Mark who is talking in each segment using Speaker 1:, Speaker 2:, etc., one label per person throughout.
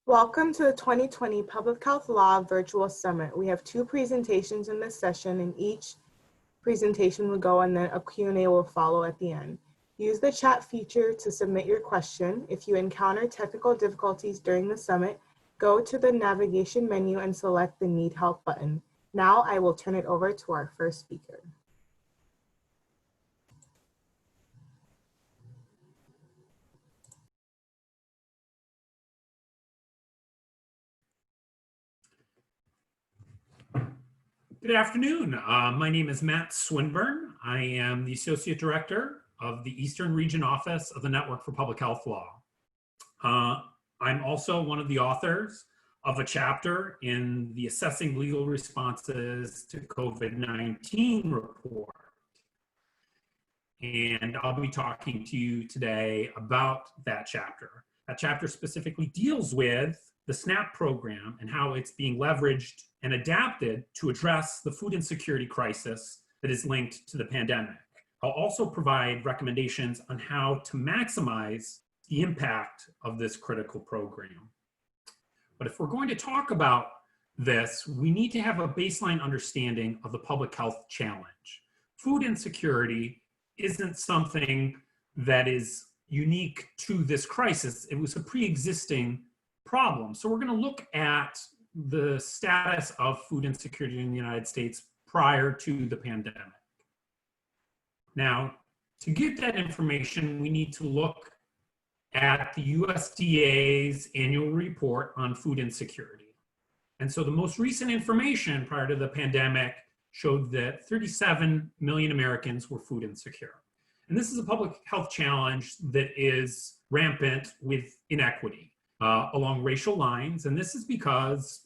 Speaker 1: Welcome to the 2020 Public Health Law Virtual Summit. We have two presentations in this session, and each presentation will go and then a Q&A will follow at the end. Use the chat feature to submit your question. If you encounter technical difficulties during the summit, go to the navigation menu and select the Need Help button. Now I will turn it over to our first speaker.
Speaker 2: Good afternoon. My name is Matt Swinburne. I am the Associate Director of the Eastern Region Office of the Network for Public Health Law. I'm also one of the authors of a chapter in the Assessing Legal Responses to COVID-19 report. And I'll be talking to you today about that chapter. That chapter specifically deals with the SNAP program and how it's being leveraged and adapted to address the food insecurity crisis that is linked to the pandemic. I'll also provide recommendations on how to maximize the impact of this critical program. But if we're going to talk about this, we need to have a baseline understanding of the public health challenge. Food insecurity isn't something that is unique to this crisis. It was a pre-existing problem. So we're going to look at the status of food insecurity in the United States prior to the pandemic. Now, to get that information, we need to look at the USDA's annual report on food insecurity. And so the most recent information prior to the pandemic showed that 37 million Americans were food insecure. And this is a public health challenge that is rampant with inequity along racial lines. And this is because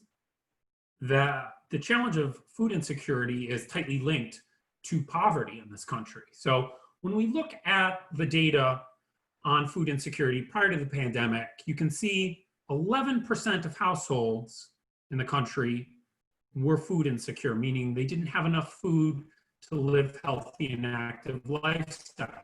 Speaker 2: the challenge of food insecurity is tightly linked to poverty in this country. So when we look at the data on food insecurity prior to the pandemic, you can see 11% of households in the country were food insecure, meaning they didn't have enough food to live healthy and active lifestyles.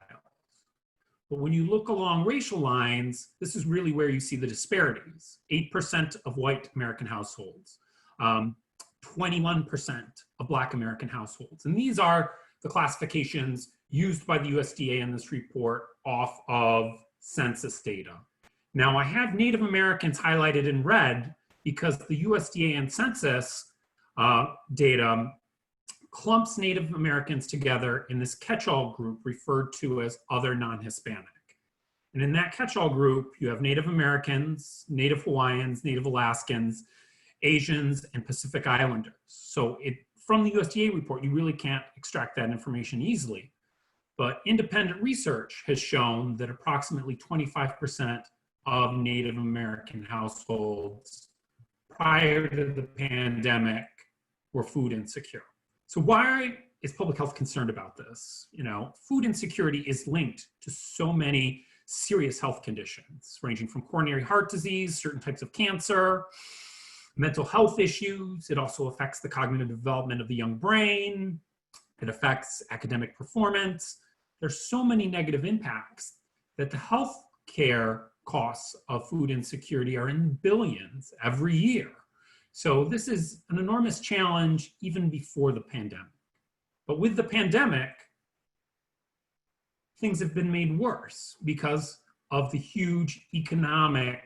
Speaker 2: But when you look along racial lines, this is really where you see the disparities. 8% of white American households, 21% of Black American households. And these are the classifications used by the USDA in this report off of census data. Now, I have Native Americans highlighted in red because the USDA and census data clumps Native Americans together in this catch-all group referred to as other non-Hispanic. And in that catch-all group, you have Native Americans, Native Hawaiians, Native Alaskans, Asians, and Pacific Islanders. So from the USDA report, you really can't extract that information easily. But independent research has shown that approximately 25% of Native American households prior to the pandemic were food insecure. So why is public health concerned about this? You know, food insecurity is linked to so many serious health conditions, ranging from coronary heart disease, certain types of cancer, mental health issues. It also affects the cognitive development of the young brain. It affects academic performance. There's so many negative impacts that the health care costs of food insecurity are in billions every year. So this is an enormous challenge even before the pandemic. But with the pandemic, things have been made worse because of the huge economic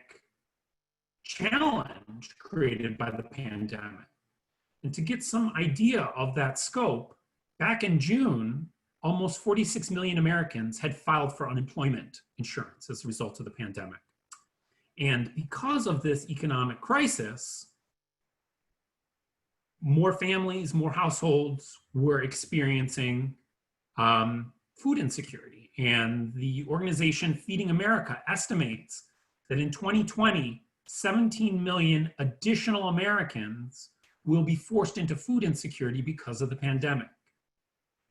Speaker 2: challenge created by the pandemic. And to get some idea of that scope, back in June, almost 46 million Americans had filed for unemployment insurance as a result of the pandemic. And because of this economic crisis, more families, more households were experiencing food insecurity. And the organization Feeding America estimates that in 2020, 17 million additional Americans will be forced into food insecurity because of the pandemic.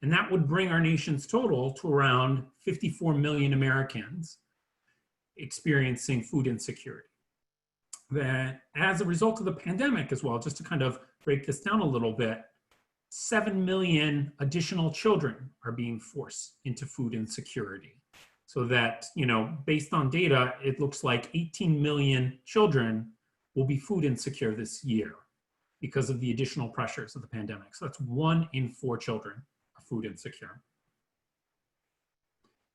Speaker 2: And that would bring our nation's total to around 54 million Americans experiencing food insecurity. That as a result of the pandemic as well, just to kind of break this down a little bit, 7 million additional children are being forced into food insecurity. So that, you know, based on data, it looks like 18 million children will be food insecure this year because of the additional pressures of the pandemic. So that's 1 in 4 children are food insecure.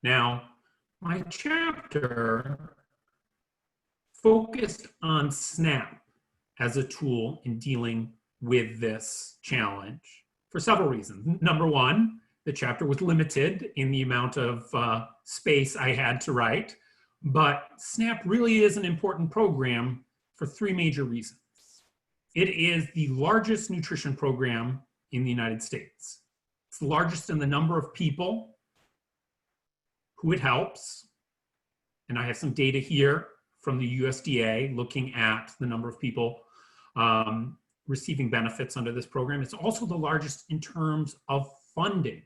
Speaker 2: Now, my chapter focused on SNAP as a tool in dealing with this challenge for several reasons. Number one, the chapter was limited in the amount of space I had to write, but SNAP really is an important program for 3 major reasons. It is the largest nutrition program in the United States. It's the largest in the number of people who it helps. And I have some data here from the USDA looking at the number of people receiving benefits under this program. It's also the largest in terms of funding.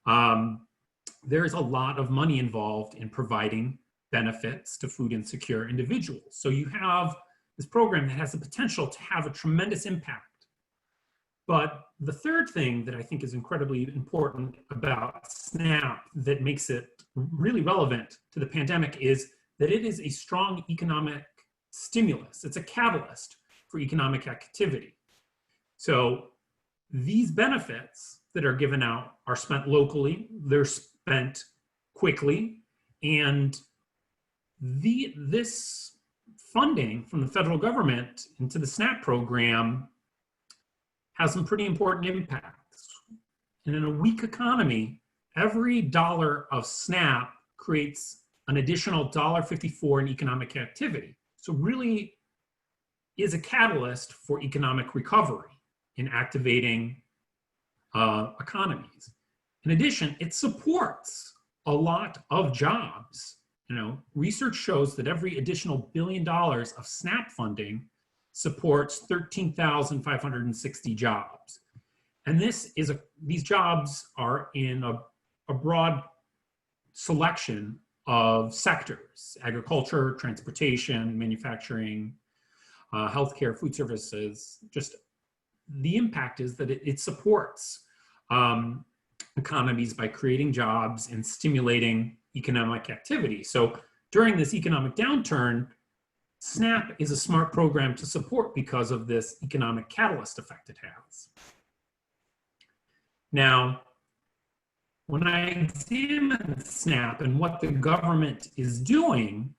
Speaker 2: There is a lot of money involved in providing benefits to food insecure individuals. So you have this program that has the potential to have a tremendous impact. But the third thing that I think is incredibly important about SNAP that makes it really relevant to the pandemic is that it is a strong economic stimulus. It's a catalyst for economic activity. So these benefits that are given out are spent locally, they're spent quickly, and this funding from the federal government into the SNAP program has some pretty important impacts. And in a weak economy, every dollar of SNAP creates an additional $1.54 in economic activity. So really is a catalyst for economic recovery in activating economies. In addition, it supports a lot of jobs. You know, research shows that every additional $1 billion of SNAP funding supports 13,560 jobs. And these jobs are in a broad selection of sectors: agriculture, transportation, manufacturing, healthcare, food services. Just the impact is that it supports economies by creating jobs and stimulating economic activity. So during this economic downturn, SNAP is a smart program to support because of this economic catalyst effect it has. Now, when I examine SNAP and what the government is doing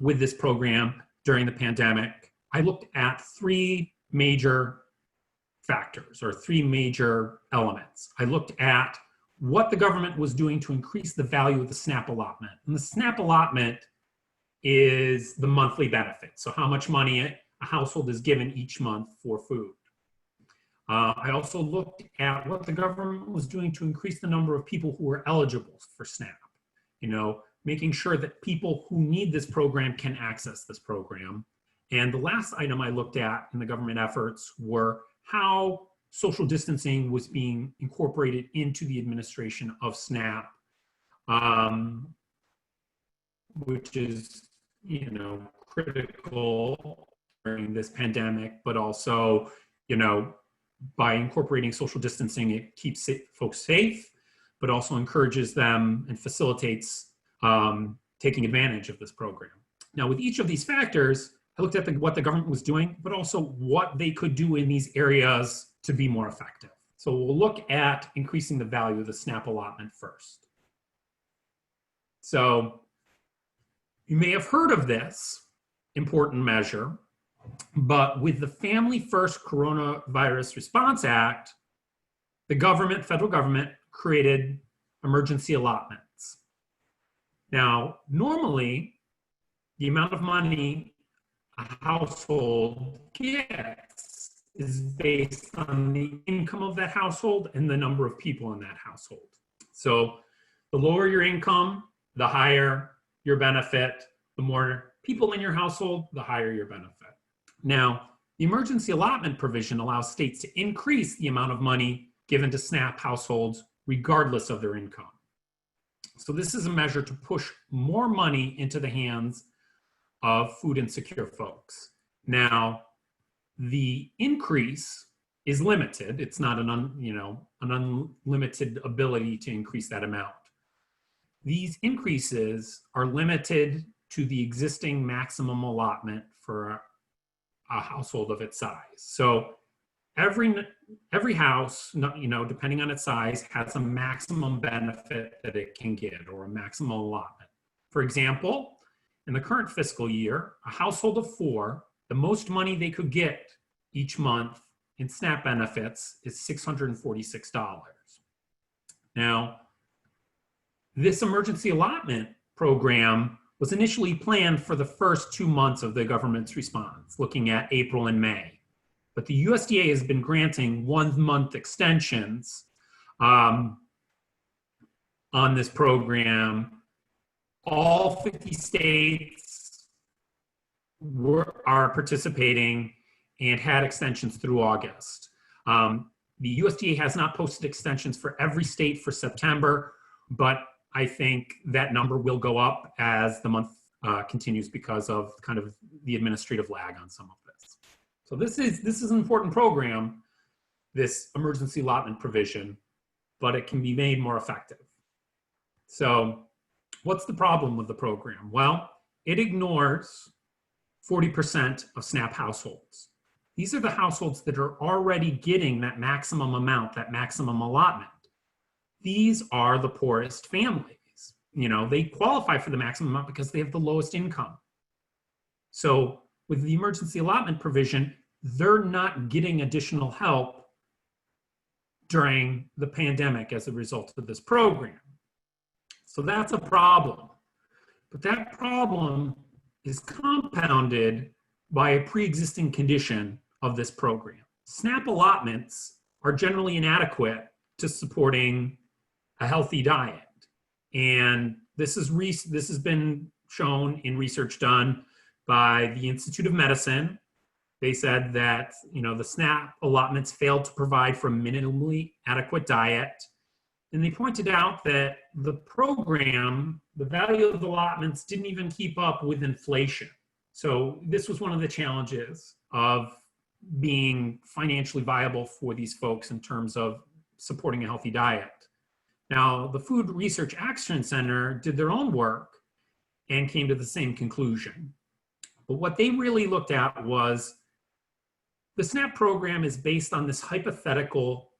Speaker 2: with this program during the pandemic, I looked at 3 major factors or 3 major elements. I looked at what the government was doing to increase the value of the SNAP allotment. And the SNAP allotment is the monthly benefit. So how much money a household is given each month for food. I also looked at what the government was doing to increase the number of people who are eligible for SNAP. You know, making sure that people who need this program can access this program. And the last item I looked at in the government efforts were how social distancing was being incorporated into the administration of SNAP, which is, you know, critical during this pandemic, but also, you know, by incorporating social distancing, it keeps folks safe, but also encourages them and facilitates taking advantage of this program. Now, with each of these factors, I looked at what the government was doing, but also what they could do in these areas to be more effective. So we'll look at increasing the value of the SNAP allotment first. So you may have heard of this important measure, but with the Family First Coronavirus Response Act, the government, federal government, created emergency allotments. Now, normally, the amount of money a household gets is based on the income of that household and the number of people in that household. So the lower your income, the higher your benefit. The more people in your household, the higher your benefit. Now, the emergency allotment provision allows states to increase the amount of money given to SNAP households regardless of their income. So this is a measure to push more money into the hands of food insecure folks. Now, the increase is limited. It's not an unlimited ability to increase that amount. These increases are limited to the existing maximum allotment for a household of its size. So every house, depending on its size, has a maximum benefit that it can get, or a maximum allotment. For example, in the current fiscal year, a household of 4, the most money they could get each month in SNAP benefits is $646. Now, this emergency allotment program was initially planned for the first 2 months of the government's response, looking at April and May. But the USDA has been granting 1-month extensions on this program. All 50 states are participating and had extensions through August. The USDA has not posted extensions for every state for September, but I think that number will go up as the month continues because of kind of the administrative lag on some of this. So this is an important program, this emergency allotment provision, but it can be made more effective. So what's the problem with the program? Well, it ignores 40% of SNAP households. These are the households that are already getting that maximum amount, that maximum allotment. These are the poorest families. They qualify for the maximum amount because they have the lowest income. So with the emergency allotment provision, they're not getting additional help during the pandemic as a result of this program. So that's a problem. But that problem is compounded by a pre-existing condition of this program. SNAP allotments are generally inadequate to supporting a healthy diet. And this has been shown in research done by the Institute of Medicine. They said that the SNAP allotments failed to provide for a minimally adequate diet. And they pointed out that the program, the value of the allotments didn't even keep up with inflation. So this was one of the challenges of being financially viable for these folks in terms of supporting a healthy diet. Now, the Food Research Action Center did their own work and came to the same conclusion. But what they really looked at was the SNAP program is based on this hypothetical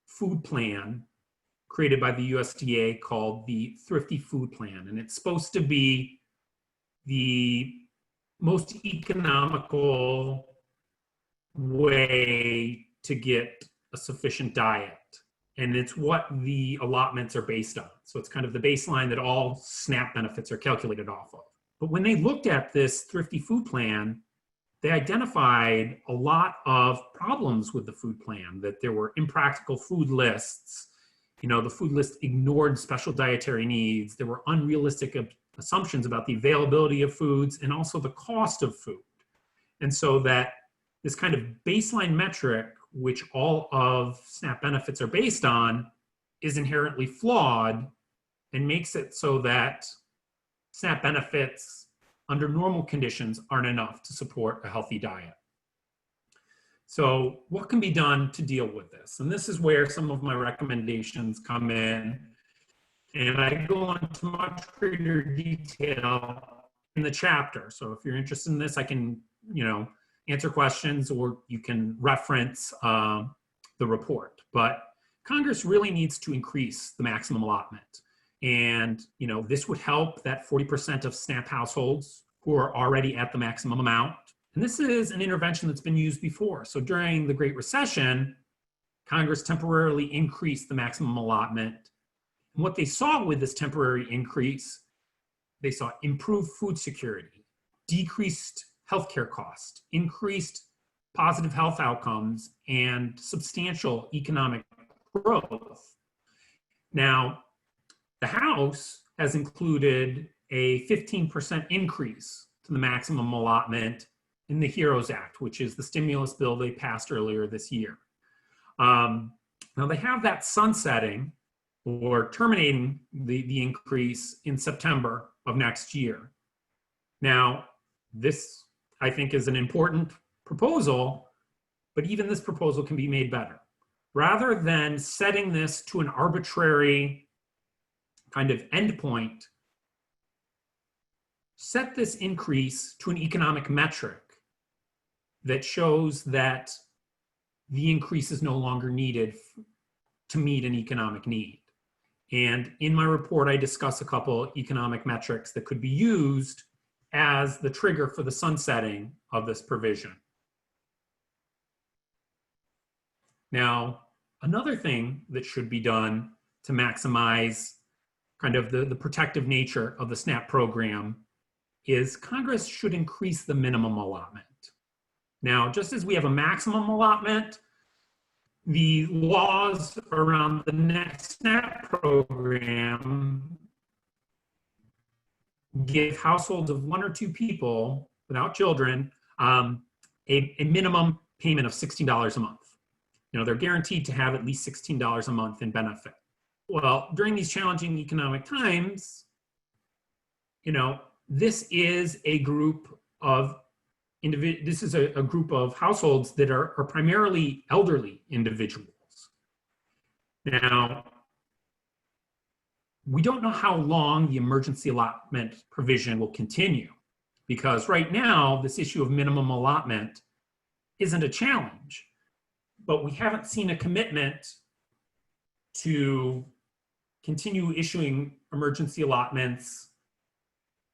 Speaker 2: food plan created by the USDA called the Thrifty Food Plan. And it's supposed to be the most economical way to get a sufficient diet. And it's what the allotments are based on. So it's kind of the baseline that all SNAP benefits are calculated off of. But when they looked at this Thrifty Food Plan, they identified a lot of problems with the food plan, that there were impractical food lists. The food list ignored special dietary needs. There were unrealistic assumptions about the availability of foods and also the cost of food. And so that this kind of baseline metric, which all of SNAP benefits are based on, is inherently flawed and makes it so that SNAP benefits under normal conditions aren't enough to support a healthy diet. So what can be done to deal with this? And this is where some of my recommendations come in. And I go into much greater detail in the chapter. So if you're interested in this, I can, answer questions, or you can reference the report. But Congress really needs to increase the maximum allotment. And, this would help that 40% of SNAP households who are already at the maximum amount. And this is an intervention that's been used before. So during the Great Recession, Congress temporarily increased the maximum allotment. And what they saw with this temporary increase, they saw improved food security, decreased healthcare costs, increased positive health outcomes, and substantial economic growth. Now, the House has included a 15% increase to the maximum allotment in the HEROES Act, which is the stimulus bill they passed earlier this year. Now they have that sunsetting or terminating the increase in September of next year. Now, this, I think, is an important proposal, but even this proposal can be made better. Rather than setting this to an arbitrary kind of endpoint, set this increase to an economic metric that shows that the increase is no longer needed to meet an economic need. And in my report, I discuss a couple economic metrics that could be used as the trigger for the sunsetting of this provision. Now, another thing that should be done to maximize kind of the protective nature of the SNAP program is Congress should increase the minimum allotment. Now, just as we have a maximum allotment, the laws around the next SNAP program give households of 1 or 2 people without children a minimum payment of $16 a month. You know, they're guaranteed to have at least $16 a month in benefit. Well, during these challenging economic times, you know, this is a group of a group of households that are primarily elderly individuals. Now, we don't know how long the emergency allotment provision will continue, because right now, this issue of minimum allotment isn't a challenge, but we haven't seen a commitment to continue issuing emergency allotments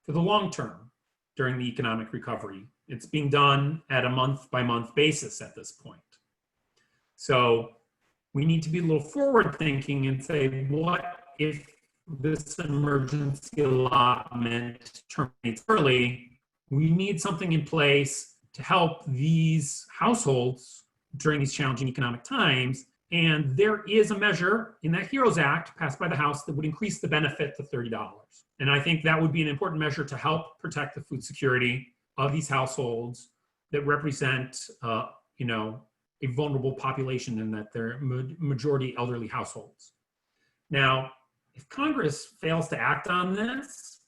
Speaker 2: for the long term during the economic recovery. It's being done at a month-by-month basis at this point. So we need to be a little forward-thinking and say, what if this emergency allotment terminates early? We need something in place to help these households during these challenging economic times. And there is a measure in that HEROES Act passed by the House that would increase the benefit to $30. And I think that would be an important measure to help protect the food security of these households that represent, you know, a vulnerable population, in that they're majority elderly households. Now, if Congress fails to act on this,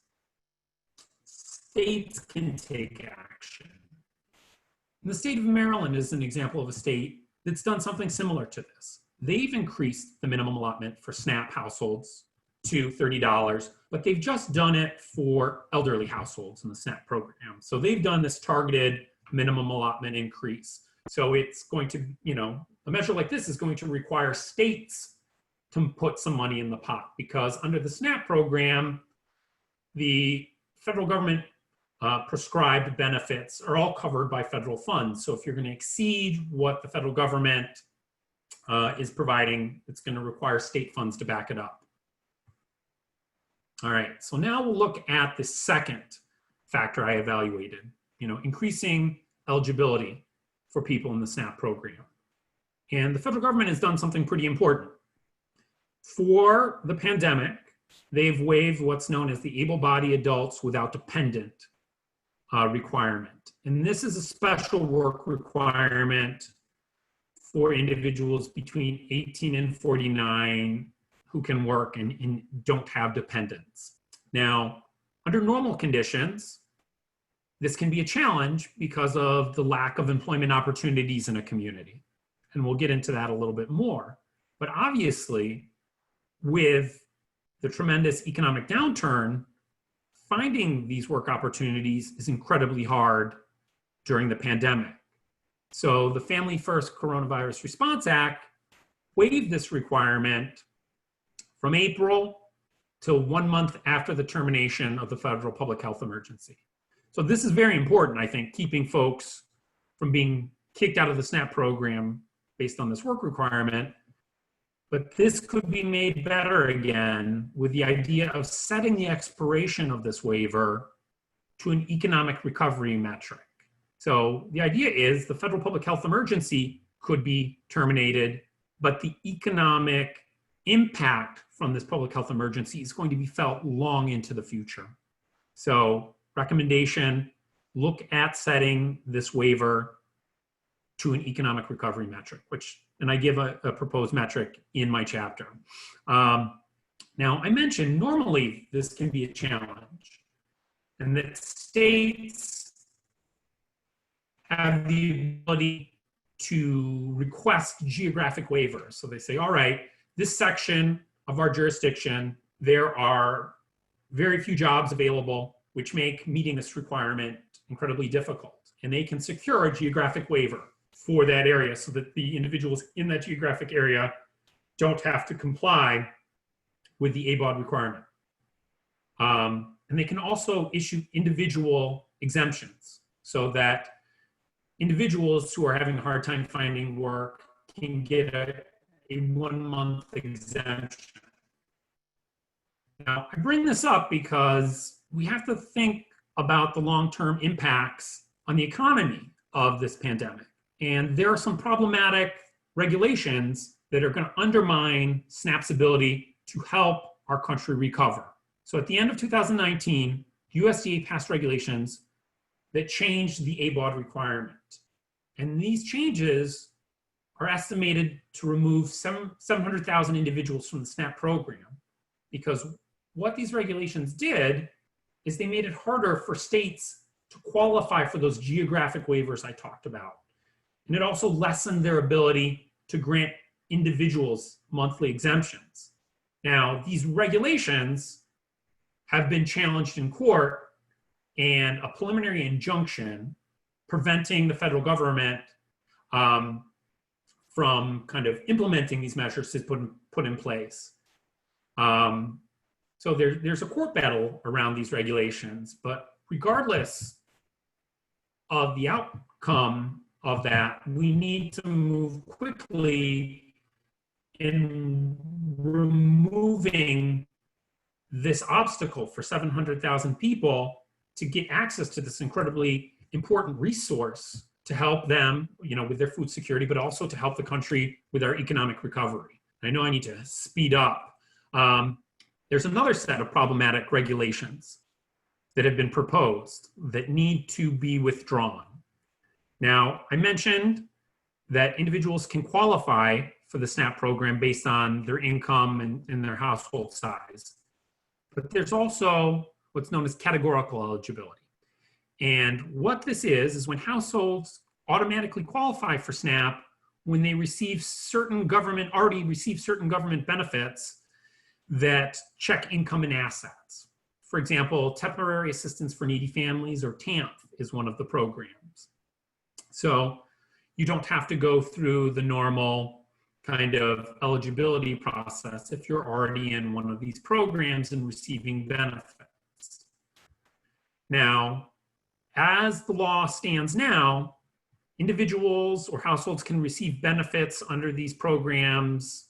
Speaker 2: states can take action. And the state of Maryland is an example of a state that's done something similar to this. They've increased the minimum allotment for SNAP households to $30, but they've just done it for elderly households in the SNAP program. So they've done this targeted minimum allotment increase. So it's going to, you know, a measure like this is going to require states to put some money in the pot, because under the SNAP program, the federal government prescribed benefits are all covered by federal funds. So if you're going to exceed what the federal government is providing, it's going to require state funds to back it up. All right, so now we'll look at the second factor I evaluated, you know, increasing eligibility for people in the SNAP program. And the federal government has done something pretty important. For the pandemic, they've waived what's known as the able-bodied adults without dependent requirement. And this is a special work requirement for individuals between 18 and 49 who can work and don't have dependents. Now, under normal conditions, this can be a challenge because of the lack of employment opportunities in a community. And we'll get into that a little bit more. But obviously, with the tremendous economic downturn, finding these work opportunities is incredibly hard during the pandemic. So the Family First Coronavirus Response Act waived this requirement from April till 1 month after the termination of the federal public health emergency. So this is very important, I think, keeping folks from being kicked out of the SNAP program based on this work requirement. But this could be made better again with the idea of setting the expiration of this waiver to an economic recovery metric. So the idea is the federal public health emergency could be terminated, but the economic impact from this public health emergency is going to be felt long into the future. So recommendation, look at setting this waiver to an economic recovery metric, and I give a proposed metric in my chapter. Now, I mentioned normally this can be a challenge, and that states have the ability to request geographic waivers. So they say, all right, this section of our jurisdiction, there are very few jobs available, which make meeting this requirement incredibly difficult. And they can secure a geographic waiver for that area so that the individuals in that geographic area don't have to comply with the ABOD requirement. And they can also issue individual exemptions so that individuals who are having a hard time finding work can get a 1-month exemption. Now, I bring this up because we have to think about the long-term impacts on the economy of this pandemic. And there are some problematic regulations that are going to undermine SNAP's ability to help our country recover. So at the end of 2019, USDA passed regulations that changed the ABOD requirement. And these changes are estimated to remove 700,000 individuals from the SNAP program, because what these regulations did is they made it harder for states to qualify for those geographic waivers I talked about. And it also lessened their ability to grant individuals monthly exemptions. Now, these regulations have been challenged in court, and a preliminary injunction preventing the federal government from kind of implementing these measures is put in place. So there's a court battle around these regulations, but regardless of the outcome of that, we need to move quickly in removing this obstacle for 700,000 people to get access to this incredibly important resource to help them, with their food security, but also to help the country with our economic recovery. I know I need to speed up. There's another set of problematic regulations that have been proposed that need to be withdrawn. Now, I mentioned that individuals can qualify for the SNAP program based on their income and their household size. But there's also what's known as categorical eligibility. And what this is when households automatically qualify for SNAP when they receive already receive certain government benefits that check income and assets. For example, Temporary Assistance for Needy Families, or TANF, is one of the programs. So you don't have to go through the normal kind of eligibility process if you're already in one of these programs and receiving benefits. Now, as the law stands now, individuals or households can receive benefits under these programs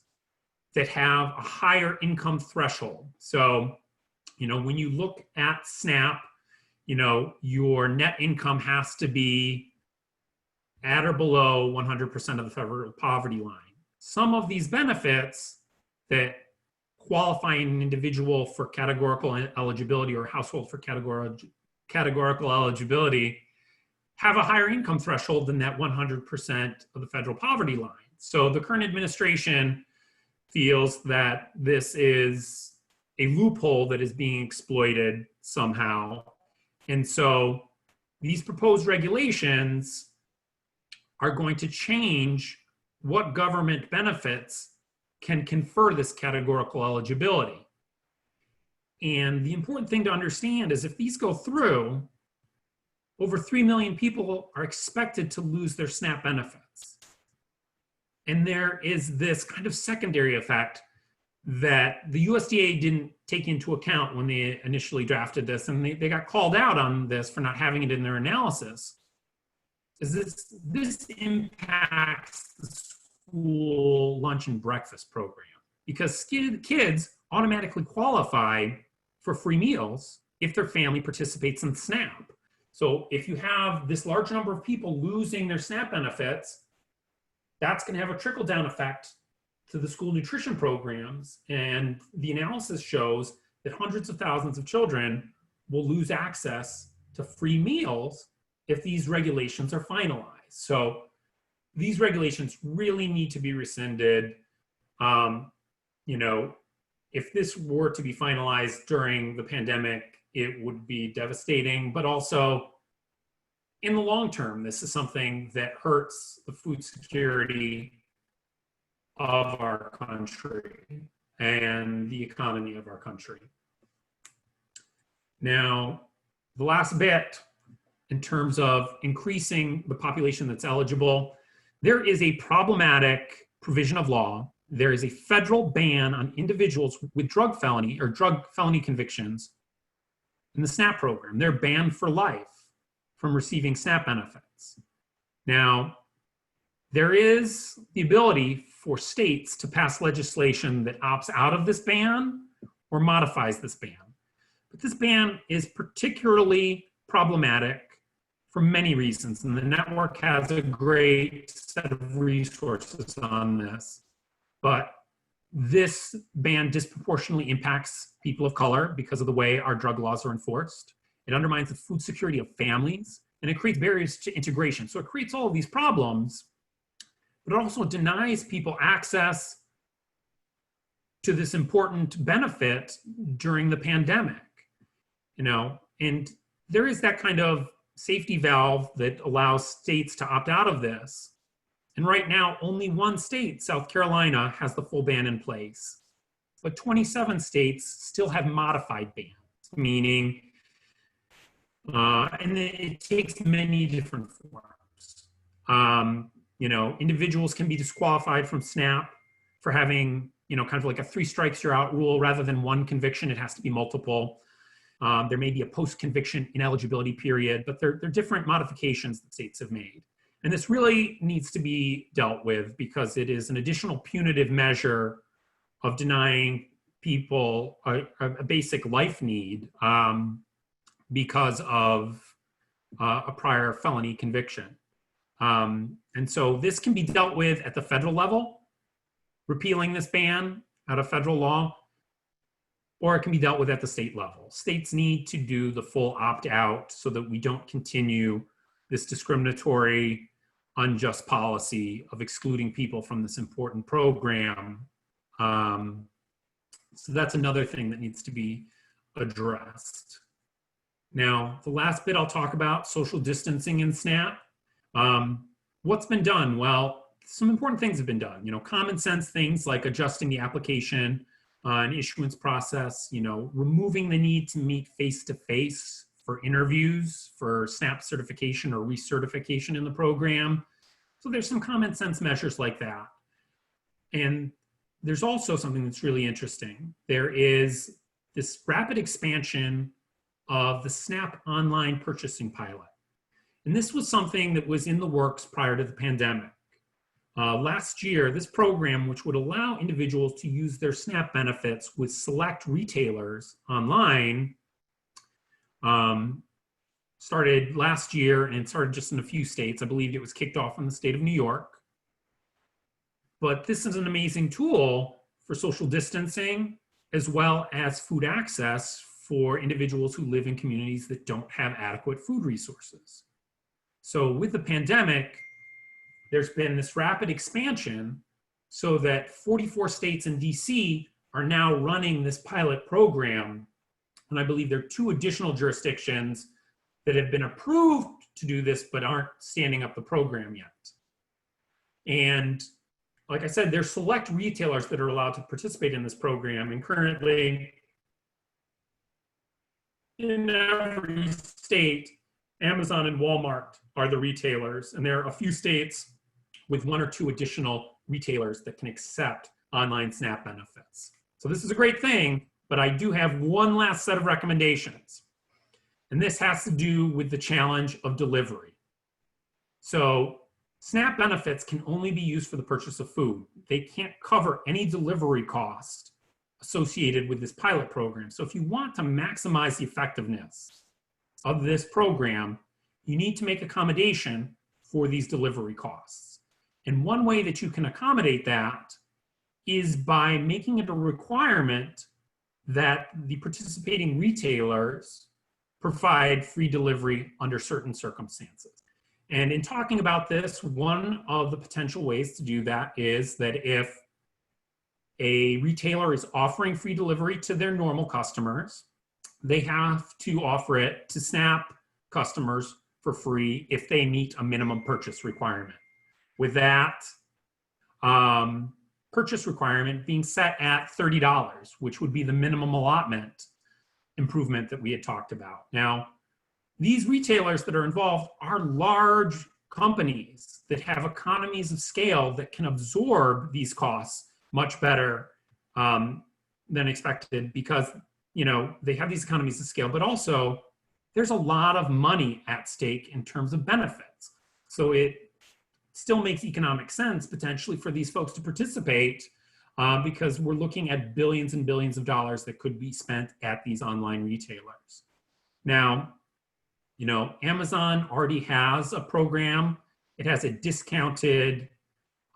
Speaker 2: that have a higher income threshold. So, when you look at SNAP, your net income has to be at or below 100% of the federal poverty line. Some of these benefits that qualify an individual for categorical eligibility or household for categorical eligibility have a higher income threshold than that 100% of the federal poverty line. So the current administration feels that this is a loophole that is being exploited somehow. And so these proposed regulations are going to change what government benefits can confer this categorical eligibility. And the important thing to understand is if these go through, over 3 million people are expected to lose their SNAP benefits. And there is this kind of secondary effect that the USDA didn't take into account when they initially drafted this, and they got called out on this for not having it in their analysis, is this impacts the school lunch and breakfast program, because kids automatically qualify for free meals if their family participates in SNAP. So if you have this large number of people losing their SNAP benefits, that's going to have a trickle-down effect to the school nutrition programs. And the analysis shows that hundreds of thousands of children will lose access to free meals if these regulations are finalized. So these regulations really need to be rescinded. If this were to be finalized during the pandemic, it would be devastating, but also in the long term, this is something that hurts the food security of our country and the economy of our country. Now, the last bit in terms of increasing the population that's eligible, there is a problematic provision of law. There is a federal ban on individuals with drug felony convictions in the SNAP program. They're banned for life from receiving SNAP benefits. Now, there is the ability for states to pass legislation that opts out of this ban or modifies this ban. But this ban is particularly problematic for many reasons, and the network has a great set of resources on this. But this ban disproportionately impacts people of color because of the way our drug laws are enforced. It undermines the food security of families, and it creates barriers to integration. So it creates all of these problems, but it also denies people access to this important benefit during the pandemic, and there is that kind of safety valve that allows states to opt out of this. And right now, only one state, South Carolina, has the full ban in place. But 27 states still have modified bans, meaning, and it takes many different forms. Individuals can be disqualified from SNAP for having, kind of like a 3 strikes you're out rule. Rather than one conviction, it has to be multiple. There may be a post-conviction ineligibility period, but they're different modifications that states have made. And this really needs to be dealt with because it is an additional punitive measure of denying people a basic life need because of a prior felony conviction. And so this can be dealt with at the federal level, repealing this ban out of federal law, or it can be dealt with at the state level. States need to do the full opt-out so that we don't continue this discriminatory, unjust policy of excluding people from this important program. So that's another thing that needs to be addressed. Now, the last bit I'll talk about, social distancing in SNAP. What's been done? Well, some important things have been done. Common sense things like adjusting the application and issuance process, removing the need to meet face-to-face for interviews for SNAP certification or recertification in the program. So there's some common sense measures like that. And there's also something that's really interesting. There is this rapid expansion of the SNAP online purchasing pilot. And this was something that was in the works prior to the pandemic. Last year, this program, which would allow individuals to use their SNAP benefits with select retailers online, started last year and started just in a few states. I believe it was kicked off in the state of New York. But this is an amazing tool for social distancing as well as food access for individuals who live in communities that don't have adequate food resources. So with the pandemic, there's been this rapid expansion so that 44 states and DC are now running this pilot program. And I believe there are 2 additional jurisdictions that have been approved to do this, but aren't standing up the program yet. And like I said, there's select retailers that are allowed to participate in this program. And currently, in every state, Amazon and Walmart are the retailers. And there are a few states with 1 or 2 additional retailers that can accept online SNAP benefits. So this is a great thing, but I do have one last set of recommendations. And this has to do with the challenge of delivery. So SNAP benefits can only be used for the purchase of food. They can't cover any delivery cost associated with this pilot program. So if you want to maximize the effectiveness of this program, you need to make accommodation for these delivery costs. And one way that you can accommodate that is by making it a requirement that the participating retailers provide free delivery under certain circumstances. And in talking about this, one of the potential ways to do that is that if a retailer is offering free delivery to their normal customers, they have to offer it to SNAP customers for free if they meet a minimum purchase requirement. With that purchase requirement being set at $30, which would be the minimum allotment improvement that we had talked about. Now, these retailers that are involved are large companies that have economies of scale that can absorb these costs much better than expected, because they have these economies of scale, but also there's a lot of money at stake in terms of benefits. So it still makes economic sense potentially for these folks to participate, because we're looking at billions and billions of dollars that could be spent at these online retailers. Now, Amazon already has a program. It has a discounted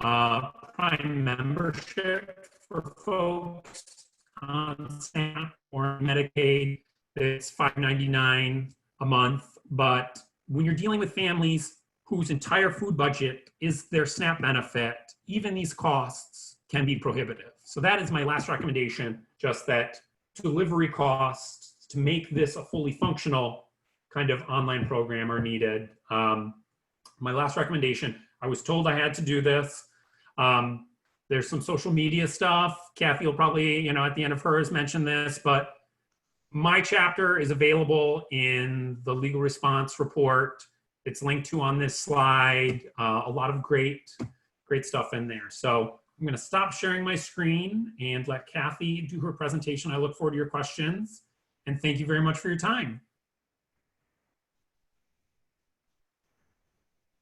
Speaker 2: Prime membership for folks on SNAP or Medicaid. It's $5.99 a month. But when you're dealing with families whose entire food budget is their SNAP benefit, even these costs can be prohibitive. So that is my last recommendation, just that delivery costs to make this a fully functional kind of online program are needed. My last recommendation, I was told I had to do this. There's some social media stuff. Kathy will probably, at the end of hers mention this, but my chapter is available in the legal response report. It's linked to on this slide. A lot of great stuff in there. So I'm going to stop sharing my screen and let Kathy do her presentation. I look forward to your questions, and thank you very much for your time.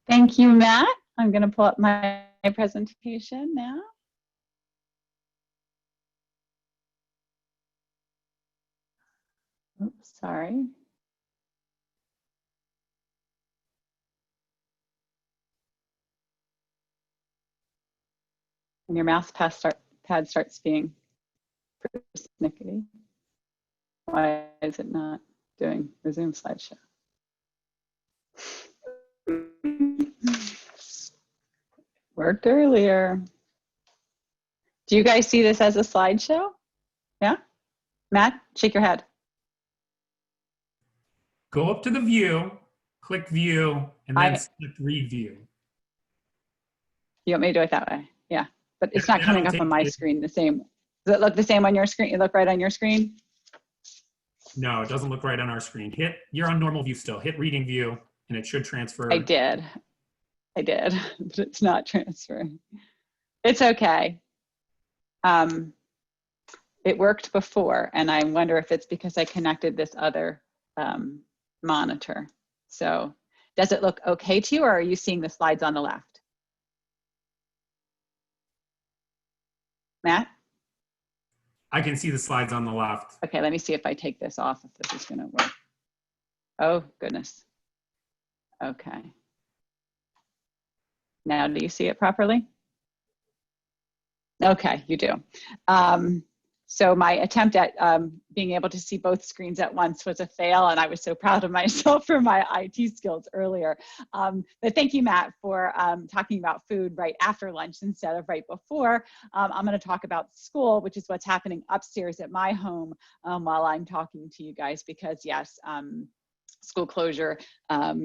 Speaker 3: Thank you, Matt. I'm going to pull up my presentation now. Oops, sorry. And your mouse pad starts being persnickety. Why is it not doing resume slideshow? Worked earlier. Do you guys see this as a slideshow? Yeah? Matt, shake your head.
Speaker 2: Go up to the view, click view, and then select read view.
Speaker 3: You want me to do it that way? Yeah, but it's not coming up on my screen the same. Does it look the same on your screen? It look right on your screen?
Speaker 2: No, it doesn't look right on our screen. You're on normal view still. Hit reading view, and it should transfer.
Speaker 3: I did, but it's not transferring. It's okay. It worked before, and I wonder if it's because I connected this other monitor. So does it look okay to you, or are you seeing the slides on the left? Matt?
Speaker 2: I can see the slides on the left.
Speaker 3: Okay, let me see if I take this off, if this is going to work. Oh, goodness. Okay. Now, do you see it properly? Okay, you do. So my attempt at being able to see both screens at once was a fail, and I was so proud of myself for my IT skills earlier. But thank you, Matt, for talking about food right after lunch instead of right before. I'm going to talk about school, which is what's happening upstairs at my home while I'm talking to you guys, because yes, school closure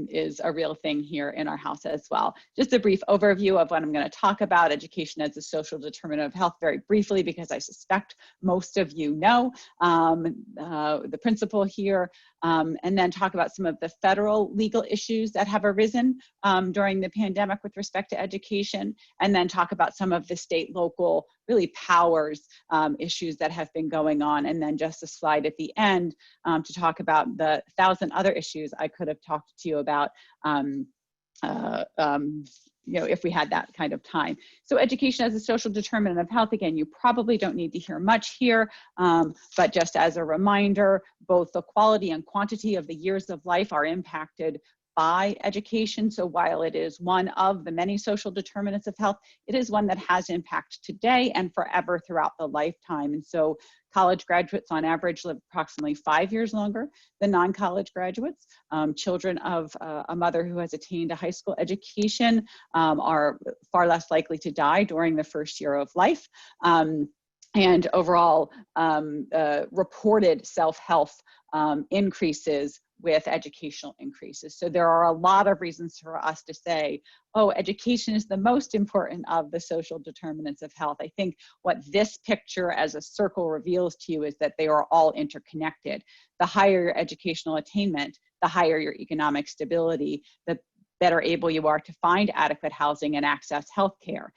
Speaker 3: is a real thing here in our house as well. Just a brief overview of what I'm going to talk about: education as a social determinant of health, very briefly, because I suspect most of you know the principle here, and then talk about some of the federal legal issues that have arisen during the pandemic with respect to education, and then talk about some of the state, local, really powers issues that have been going on, and then just a slide at the end to talk about the 1,000 other issues I could have talked to you about if we had that kind of time. So education as a social determinant of health, again, you probably don't need to hear much here, but just as a reminder, both the quality and quantity of the years of life are impacted by education. So while it is one of the many social determinants of health, it is one that has impact today and forever throughout the lifetime. And so college graduates on average live approximately 5 years longer than non-college graduates. Children of a mother who has attained a high school education are far less likely to die during the first year of life. And overall, reported self-health increases with educational increases. So there are a lot of reasons for us to say, oh, education is the most important of the social determinants of health. I think what this picture as a circle reveals to you is that they are all interconnected. The higher your educational attainment, the higher your economic stability, the better able you are to find adequate housing and access healthcare.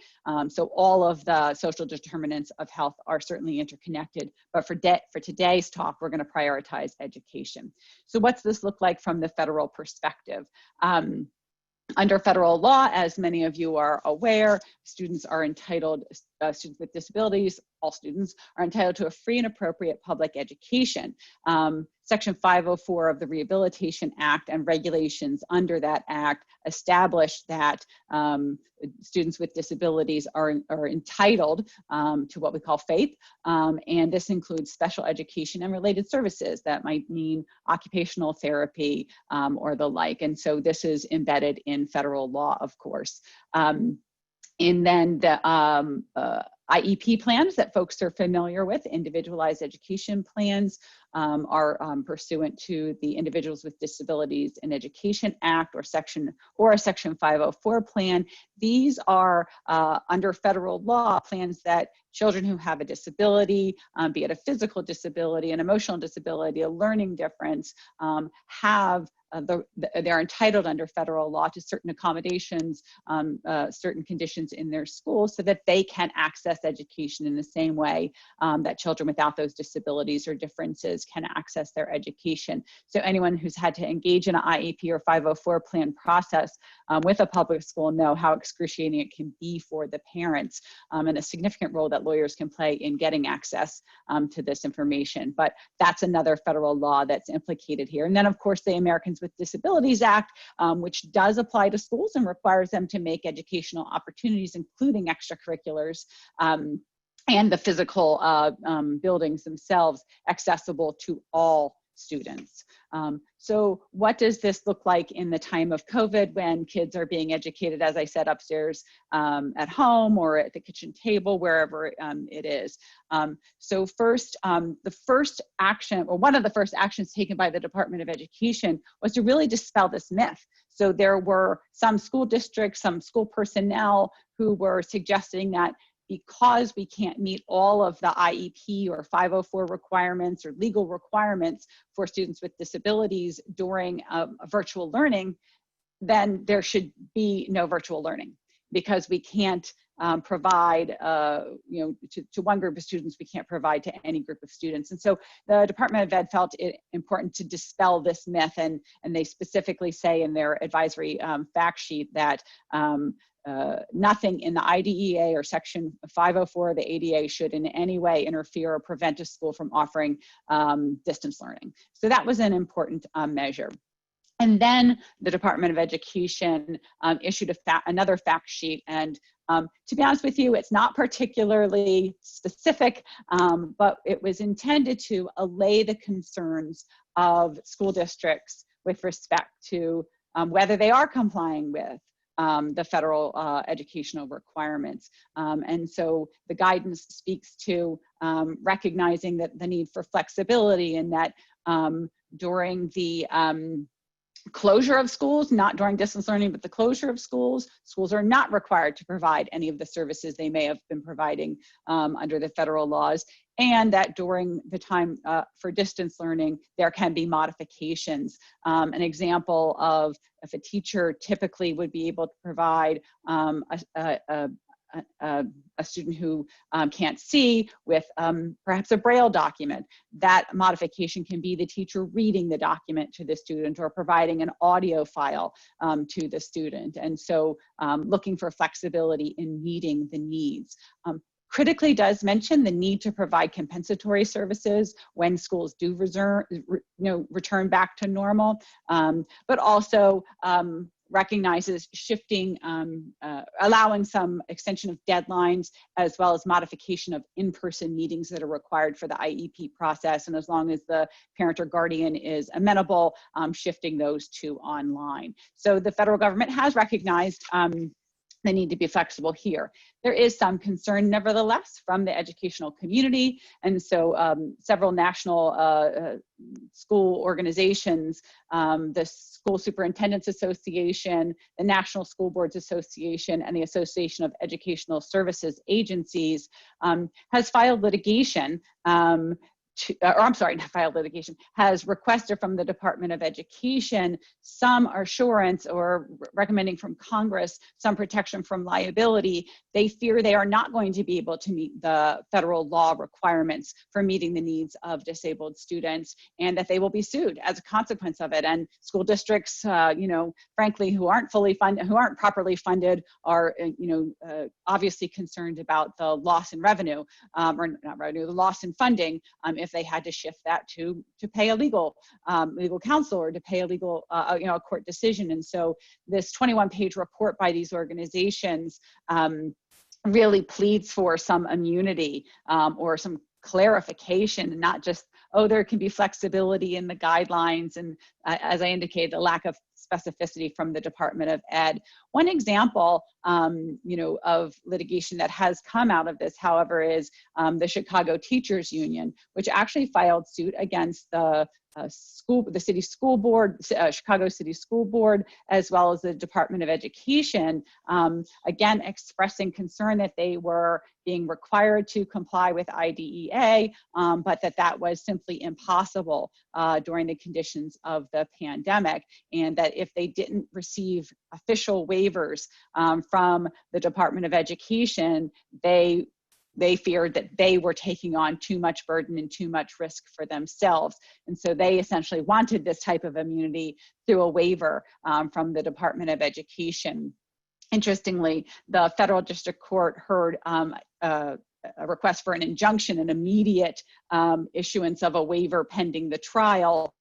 Speaker 3: So all of the social determinants of health are certainly interconnected, but for today's talk, we're going to prioritize education. So what's this look like from the federal perspective? Under federal law, as many of you are aware, students with disabilities, all students, are entitled to a free and appropriate public education. Section 504 of the Rehabilitation Act and regulations under that act establish that students with disabilities are entitled to what we call FAPE, and this includes special education and related services. That might mean occupational therapy or the like, and so this is embedded in federal law, of course. And then the IEP plans that folks are familiar with, individualized education plans, are pursuant to the Individuals with Disabilities in Education Act or a Section 504 plan. These are under federal law plans that children who have a disability, be it a physical disability, an emotional disability, a learning difference, they're entitled under federal law to certain accommodations, certain conditions in their schools so that they can access education in the same way that children without those disabilities or differences can access their education. So anyone who's had to engage in an IEP or 504 plan process with a public school know how excruciating it can be for the parents and a significant role that lawyers can play in getting access to this information. But that's another federal law that's implicated here. And then of course the Americans with Disabilities Act, which does apply to schools and requires them to make educational opportunities, including extracurriculars, and the physical buildings themselves accessible to all students. So what does this look like in the time of COVID when kids are being educated, as I said, upstairs at home or at the kitchen table, wherever it is? So first, the first action, or one of the first actions taken by the Department of Education was to really dispel this myth. So there were some school districts, some school personnel who were suggesting that because we can't meet all of the IEP or 504 requirements or legal requirements for students with disabilities during virtual learning, then there should be no virtual learning because we can't provide, to one group of students, we can't provide to any group of students. And so the Department of Ed felt it important to dispel this myth, and they specifically say in their advisory fact sheet that nothing in the IDEA or Section 504 of the ADA should in any way interfere or prevent a school from offering distance learning. So that was an important measure. And then the Department of Education issued another fact sheet. And to be honest with you, it's not particularly specific, but it was intended to allay the concerns of school districts with respect to whether they are complying with the federal educational requirements. And so the guidance speaks to recognizing that the need for flexibility, and that during the closure of schools, not during distance learning, but the closure of schools, schools are not required to provide any of the services they may have been providing under the federal laws, and that during the time for distance learning, there can be modifications. An example of if a teacher typically would be able to provide a student who can't see with perhaps a Braille document, that modification can be the teacher reading the document to the student or providing an audio file to the student. And so looking for flexibility in meeting the needs. Critically does mention the need to provide compensatory services when schools do return back to normal, but also recognizes shifting, allowing some extension of deadlines, as well as modification of in-person meetings that are required for the IEP process. And as long as the parent or guardian is amenable, shifting those to online. So the federal government has recognized they need to be flexible here. There is some concern, nevertheless, from the educational community. And so several national school organizations, the School Superintendents Association, the National School Boards Association, and the Association of Educational Services Agencies has filed litigation has requested from the Department of Education some assurance or recommending from Congress some protection from liability. They fear they are not going to be able to meet the federal law requirements for meeting the needs of disabled students, and that they will be sued as a consequence of it. And school districts, frankly, who aren't properly funded, are, obviously concerned about the loss in revenue, or not revenue, the loss in funding, if they had to shift that to pay a legal counsel or to pay a legal, a court decision. And so this 21-page report by these organizations really pleads for some immunity or some clarification, and not just, oh, there can be flexibility in the guidelines, and as I indicated, the lack of specificity from the Department of Ed. One example, of litigation that has come out of this, however, is the Chicago Teachers Union, which actually filed suit against the city school board, Chicago City School Board, as well as the Department of Education, again expressing concern that they were being required to comply with IDEA, but that was simply impossible during the conditions of the pandemic, and that if they didn't receive official waivers from the Department of Education, they feared that they were taking on too much burden and too much risk for themselves. And so they essentially wanted this type of immunity through a waiver from the Department of Education. Interestingly, the federal district court heard a request for an injunction, an immediate issuance of a waiver pending the trial,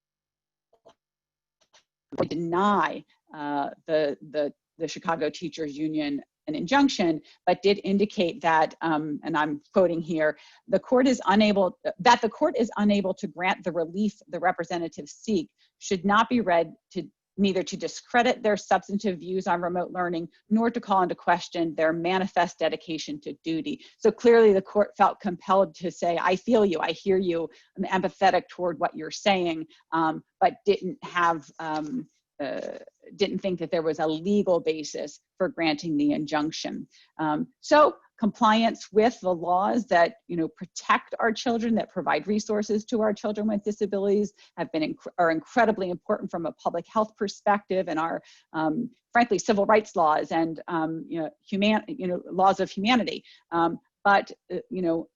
Speaker 3: to deny the Chicago Teachers Union an injunction, but did indicate that, and I'm quoting here, the court is unable to grant the relief the representatives seek should not be read to neither to discredit their substantive views on remote learning, nor to call into question their manifest dedication to duty. So clearly the court felt compelled to say, I feel you, I hear you, I'm empathetic toward what you're saying, but didn't think that there was a legal basis for granting the injunction. So compliance with the laws that protect our children, that provide resources to our children with disabilities, are incredibly important from a public health perspective, and our frankly civil rights laws and laws of humanity. But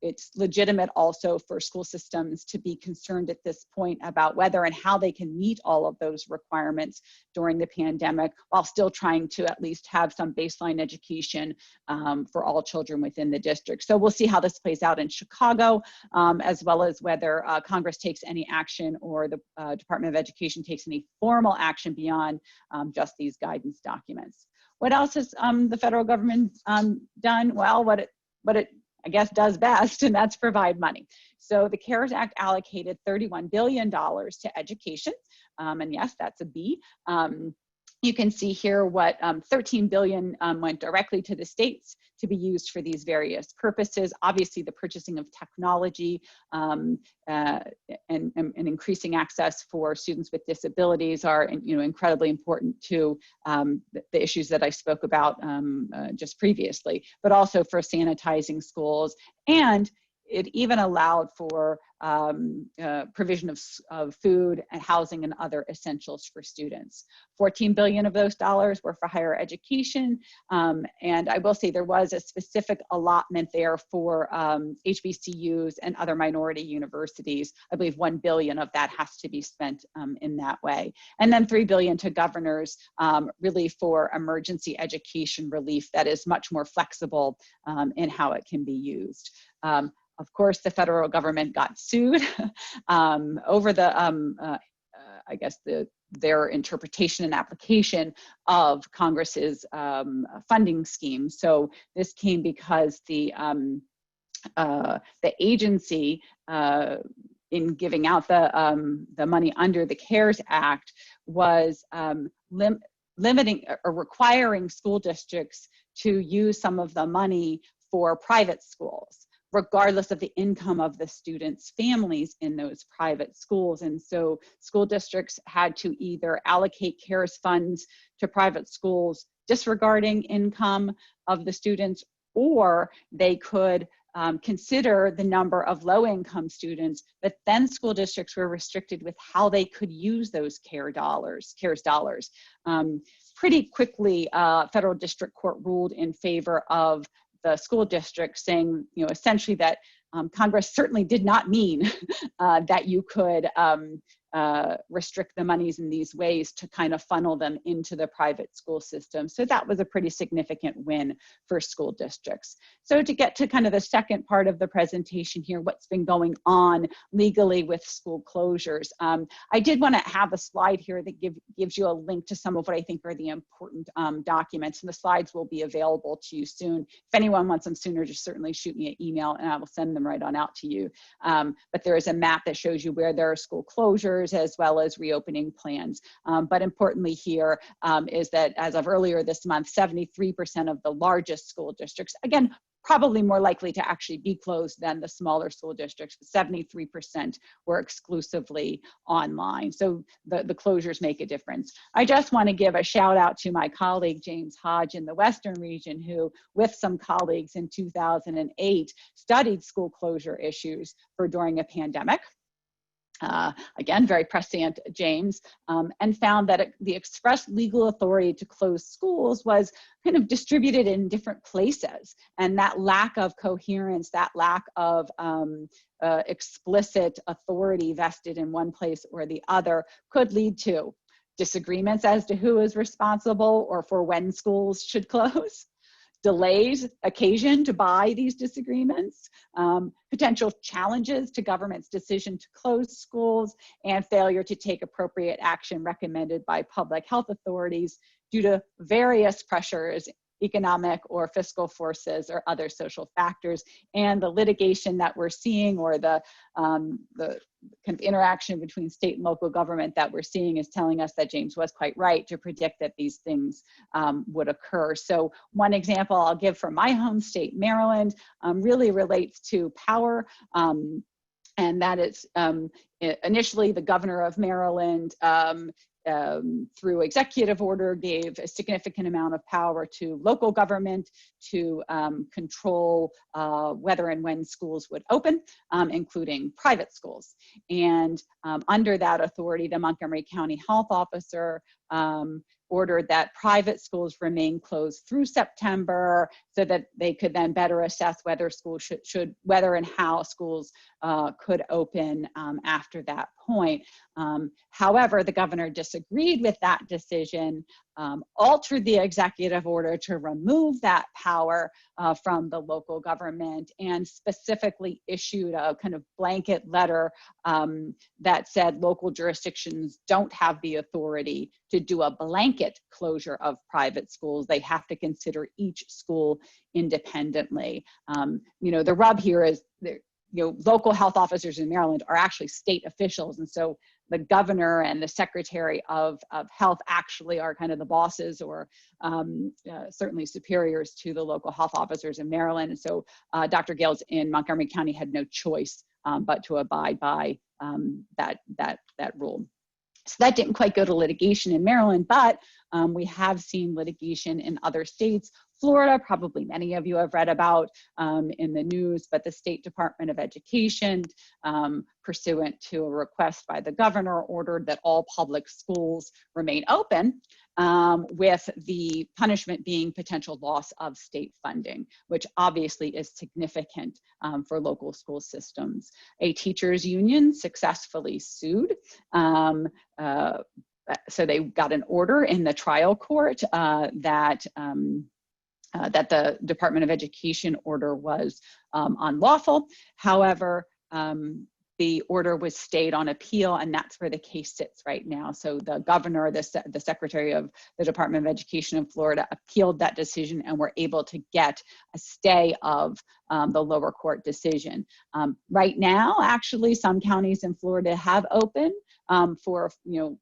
Speaker 3: it's legitimate also for school systems to be concerned at this point about whether and how they can meet all of those requirements during the pandemic, while still trying to at least have some baseline education for all children within the district. So we'll see how this plays out in Chicago, as well as whether Congress takes any action or the Department of Education takes any formal action beyond just these guidance documents. What else has the federal government done? Well, what it I guess does best, and that's provide money. So the CARES Act allocated $31 billion to education, and yes, that's a B. You can see here what $13 billion went directly to the states to be used for these various purposes. Obviously, the purchasing of technology and increasing access for students with disabilities are incredibly important to the issues that I spoke about just previously, but also for sanitizing schools. And it even allowed for provision of food and housing and other essentials for students. $14 billion of those dollars were for higher education. And I will say there was a specific allotment there for HBCUs and other minority universities. I believe $1 billion of that has to be spent in that way. And then $3 billion to governors, really for emergency education relief that is much more flexible in how it can be used. Of course, the federal government got sued over the, their interpretation and application of Congress's funding scheme. So this came because the agency, in giving out the money under the CARES Act, was limiting or requiring school districts to use some of the money for private schools, regardless of the income of the students' families in those private schools. And so school districts had to either allocate CARES funds to private schools disregarding income of the students, or they could consider the number of low-income students, but then school districts were restricted with how they could use those CARES dollars. Pretty quickly, federal district court ruled in favor of the school district, saying, essentially that Congress certainly did not mean that you could restrict the monies in these ways to kind of funnel them into the private school system. So that was a pretty significant win for school districts. So to get to kind of the second part of the presentation here, what's been going on legally with school closures. I did want to have a slide here that gives you a link to some of what I think are the important documents, and the slides will be available to you soon. If anyone wants them sooner, just certainly shoot me an email and I will send them right on out to you. But there is a map that shows you where there are school closures as well as reopening plans. But importantly here is that as of earlier this month, 73% of the largest school districts, again, probably more likely to actually be closed than the smaller school districts, 73% were exclusively online. So the closures make a difference. I just want to give a shout out to my colleague, James Hodge in the Western region, who with some colleagues in 2008 studied school closure issues for during a pandemic. Again, very prescient James, and found that the express legal authority to close schools was kind of distributed in different places. And that lack of coherence, that lack of explicit authority vested in one place or the other could lead to disagreements as to who is responsible or for when schools should close. Delays occasioned by these disagreements, potential challenges to government's decision to close schools, and failure to take appropriate action recommended by public health authorities due to various pressures, economic or fiscal forces or other social factors. And the litigation that we're seeing, or the kind of interaction between state and local government that we're seeing, is telling us that James was quite right to predict that these things would occur. So one example I'll give from my home state, Maryland, really relates to power. And that is initially the governor of Maryland through executive order gave a significant amount of power to local government to control whether and when schools would open, including private schools. And under that authority, the Montgomery County Health Officer ordered that private schools remain closed through September so that they could then better assess whether schools whether and how schools could open after that point. However, the governor disagreed with that decision, altered the executive order to remove that power from the local government, and specifically issued a kind of blanket letter that said local jurisdictions don't have the authority to do a blanket closure of private schools. They have to consider each school independently. The rub here is local health officers in Maryland are actually state officials, and so the governor and the secretary of health actually are kind of the bosses, or certainly superiors to the local health officers in Maryland. And so Dr. Gales in Montgomery County had no choice but to abide by that rule. So that didn't quite go to litigation in Maryland, but we have seen litigation in other states. Florida, probably many of you have read about in the news, but the State Department of Education, pursuant to a request by the governor, ordered that all public schools remain open, with the punishment being potential loss of state funding, which obviously is significant for local school systems. A teachers union successfully sued. So they got an order in the trial court that the Department of Education order was unlawful. However, the order was stayed on appeal, and that's where the case sits right now. So the governor, the secretary of the Department of Education in Florida, appealed that decision and were able to get a stay of the lower court decision. Right now, actually, some counties in Florida have opened. for,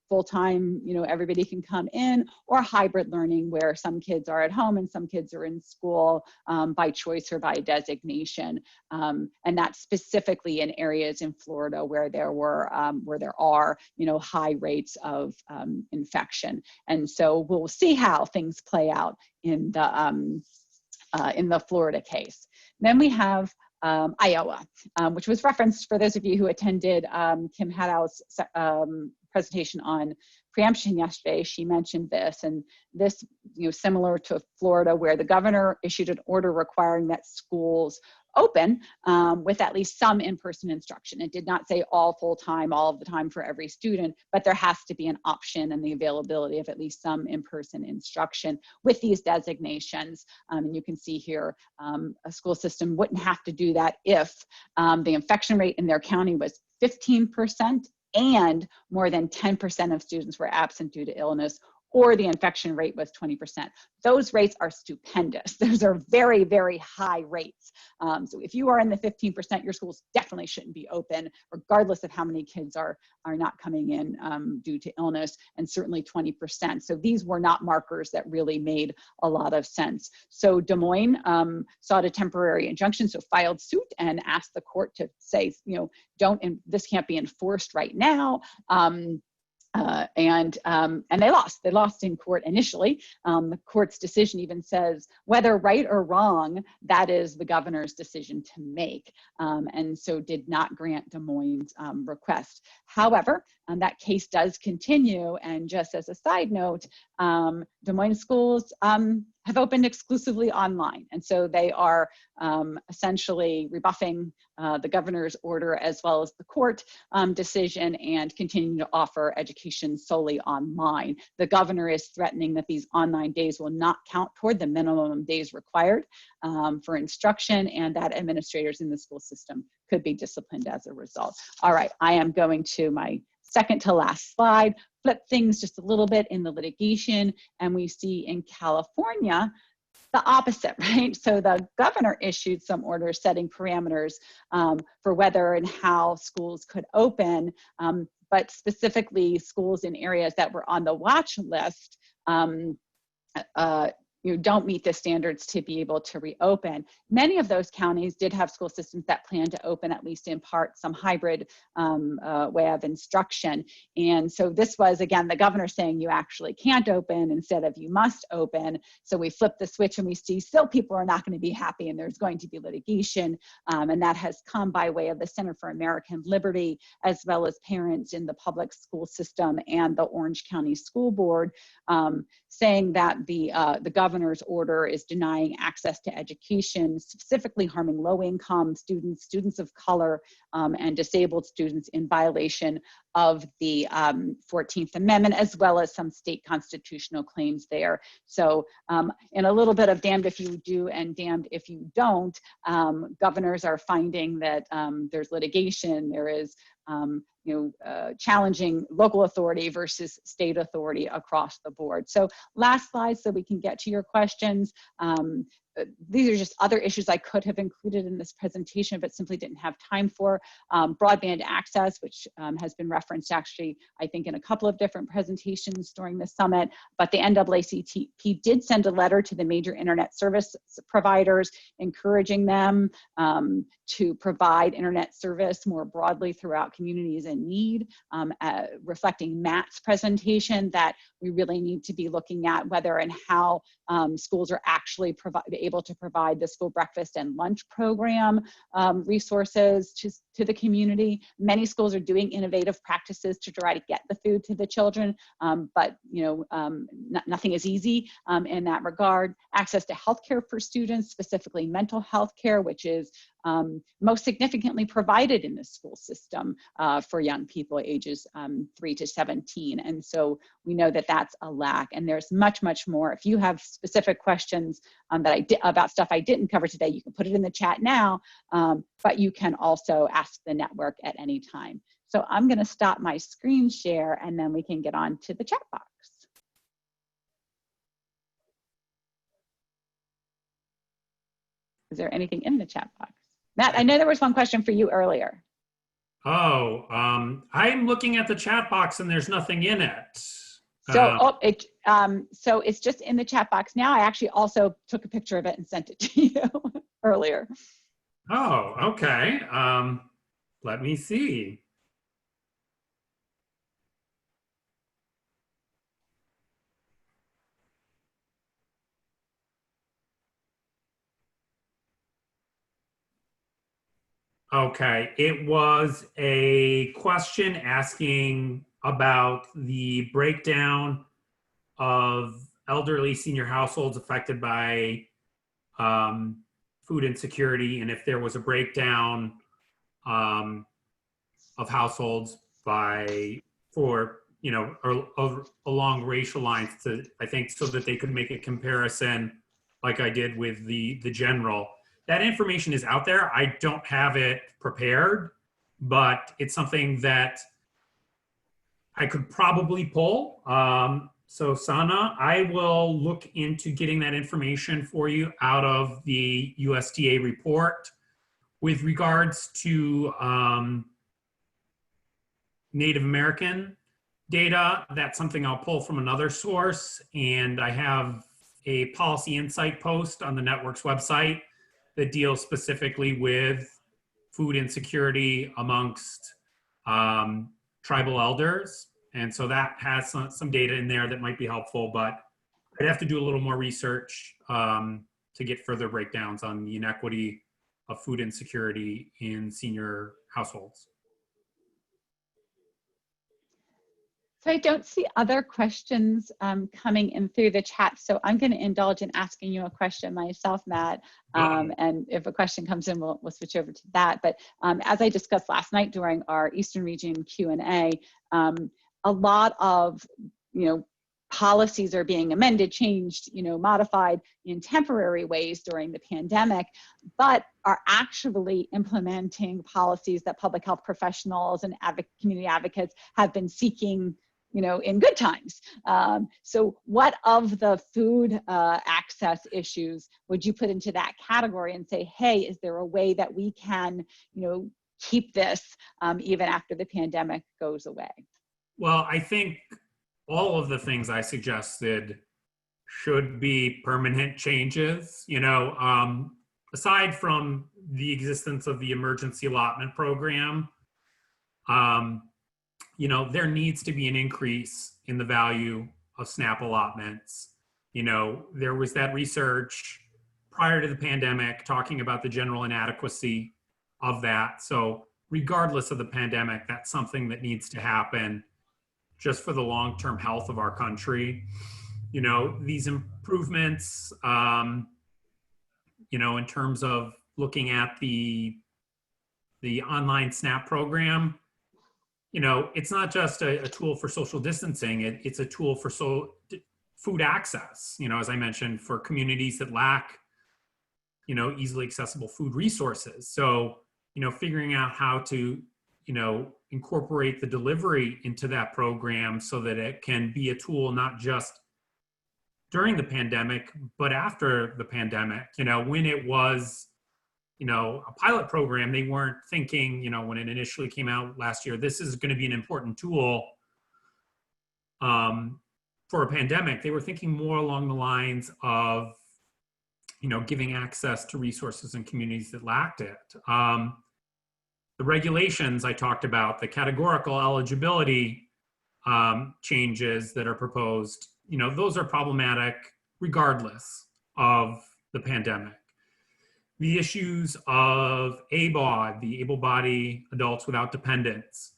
Speaker 3: full-time, everybody can come in, or hybrid learning where some kids are at home and some kids are in school by choice or by designation. And that's specifically in areas in Florida where there are, high rates of infection. And so we'll see how things play out in the Florida case. Then we have Iowa, which was referenced for those of you who attended Kim Haddow's presentation on preemption yesterday. She mentioned this, and this, similar to Florida, where the governor issued an order requiring that schools open with at least some in-person instruction. It did not say all full-time, all of the time for every student, but there has to be an option and the availability of at least some in-person instruction with these designations. And you can see here, a school system wouldn't have to do that if the infection rate in their county was 15% and more than 10% of students were absent due to illness, or the infection rate was 20%. Those rates are stupendous. Those are very, very high rates. So if you are in the 15%, your schools definitely shouldn't be open, regardless of how many kids are not coming in due to illness, and certainly 20%. So these were not markers that really made a lot of sense. So Des Moines sought a temporary injunction, so filed suit and asked the court to say, this can't be enforced right now. And they lost. They lost in court initially. The court's decision even says whether right or wrong, that is the governor's decision to make, and so did not grant Des Moines' request. However, that case does continue, and just as a side note, Des Moines schools have opened exclusively online, and so they are essentially rebuffing the governor's order as well as the court decision, and continuing to offer education solely online. The governor is threatening that these online days will not count toward the minimum days required for instruction, and that administrators in the school system could be disciplined as a result. All right, I am going to my second to last slide, flip things just a little bit in the litigation, and we see in California the opposite, right? So the governor issued some orders setting parameters for whether and how schools could open, but specifically schools in areas that were on the watch list don't meet the standards to be able to reopen. Many of those counties did have school systems that planned to open, at least in part, some hybrid way of instruction. And so this was, again, the governor saying you actually can't open instead of you must open. So we flip the switch and we see still people are not going to be happy, and there's going to be litigation. And that has come by way of the Center for American Liberty, as well as parents in the public school system and the Orange County School Board, saying that the governor's order is denying access to education, specifically harming low-income students, students of color, and disabled students, in violation of the 14th Amendment, as well as some state constitutional claims there. So in a little bit of damned if you do and damned if you don't, governors are finding that there's litigation, there is challenging local authority versus state authority across the board. So last slide so we can get to your questions. These are just other issues I could have included in this presentation, but simply didn't have time for. Broadband access, which has been referenced actually, I think, in a couple of different presentations during the summit, but the NAACP did send a letter to the major internet service providers, encouraging them to provide internet service more broadly throughout communities in need, reflecting Matt's presentation that we really need to be looking at whether and how schools are actually able to provide the school breakfast and lunch program resources to the community. Many schools are doing innovative practices to try to get the food to the children, but nothing is easy in that regard. Access to healthcare for students, specifically mental health care, which is most significantly provided in the school system for young people ages 3 to 17. And so we know that that's a lack, and there's much, much more. If you have specific questions about stuff I didn't cover today, you can put it in the chat now, but you can also ask the network at any time. So I'm gonna stop my screen share, and then we can get on to the chat box. Is there anything in the chat box? Matt, I know there was one question for you earlier.
Speaker 2: Oh, I'm looking at the chat box and there's nothing in it.
Speaker 3: So, so it's just in the chat box now. I actually also took a picture of it and sent it to you earlier.
Speaker 2: Oh, okay. Let me see. Okay, it was a question asking about the breakdown of elderly senior households affected by food insecurity, and if there was a breakdown of households along racial lines, to, I think, so that they could make a comparison like I did with the general. That information is out there. I don't have it prepared, but it's something that I could probably pull. So Sana, I will look into getting that information for you out of the USDA report. With regards to Native American data, that's something I'll pull from another source. And I have a policy insight post on the network's website that deals specifically with food insecurity amongst tribal elders. And so that has some data in there that might be helpful, but I'd have to do a little more research to get further breakdowns on the inequity of food insecurity in senior households.
Speaker 3: So I don't see other questions coming in through the chat. So I'm going to indulge in asking you a question myself, Matt. And if a question comes in, we'll switch over to that. But as I discussed last night during our Eastern Region Q&A, a lot of, policies are being amended, changed, modified in temporary ways during the pandemic, but are actually implementing policies that public health professionals and community advocates have been seeking in good times. So what of the food access issues would you put into that category and say, hey, is there a way that we can, keep this even after the pandemic goes away?
Speaker 2: Well, I think all of the things I suggested should be permanent changes. Aside from the existence of the Emergency Allotment program, there needs to be an increase in the value of SNAP allotments. There was that research prior to the pandemic talking about the general inadequacy of that. So regardless of the pandemic, that's something that needs to happen just for the long-term health of our country. These improvements, in terms of looking at the online SNAP program, it's not just a tool for social distancing, it's a tool for food access, as I mentioned, for communities that lack, easily accessible food resources. So, figuring out how to, incorporate the delivery into that program so that it can be a tool not just during the pandemic, but after the pandemic. When it was, a pilot program, they weren't thinking, when it initially came out last year, this is going to be an important tool for a pandemic. They were thinking more along the lines of, giving access to resources in communities that lacked it. The regulations I talked about, the categorical eligibility changes that are proposed, those are problematic regardless of the pandemic. The issues of ABAUD, the able-bodied adults without dependents,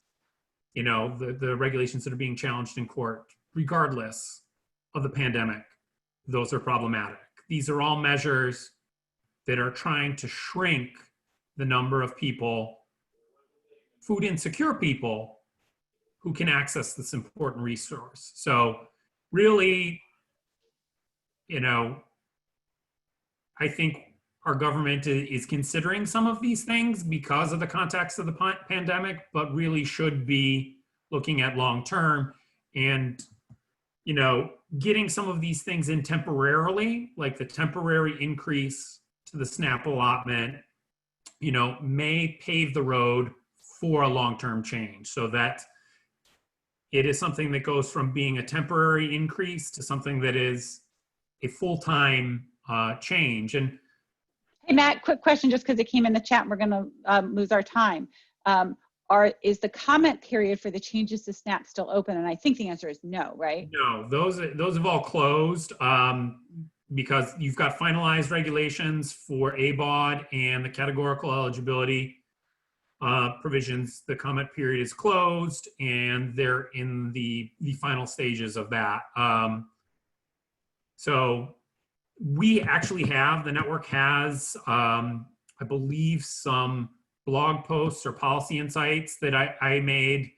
Speaker 2: the regulations that are being challenged in court, regardless of the pandemic, those are problematic. These are all measures that are trying to shrink the number of people, food insecure people, who can access this important resource. So really, I think our government is considering some of these things because of the context of the pandemic, but really should be looking at long-term and, getting some of these things in temporarily, like the temporary increase to the SNAP allotment, may pave the road for a long-term change, so that it is something that goes from being a temporary increase to something that is a full-time change. And
Speaker 3: hey, Matt, quick question, just because it came in the chat and we're going to lose our time. Is the comment period for the changes to SNAP still open? And I think the answer is no, right?
Speaker 2: no, those have all closed because you've got finalized regulations for ABOD and the categorical eligibility provisions. The comment period is closed and they're in the final stages of that. So we actually have, the network has, I believe, some blog posts or policy insights that I made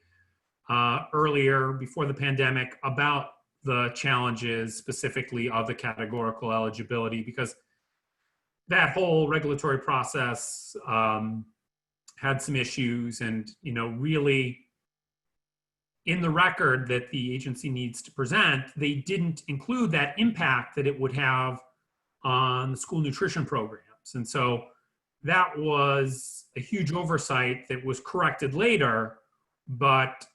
Speaker 2: earlier before the pandemic about the challenges specifically of the categorical eligibility, because that whole regulatory process had some issues, and really in the record that the agency needs to present, they didn't include that impact that it would have on the school nutrition programs. And so that was a huge oversight that was corrected later, but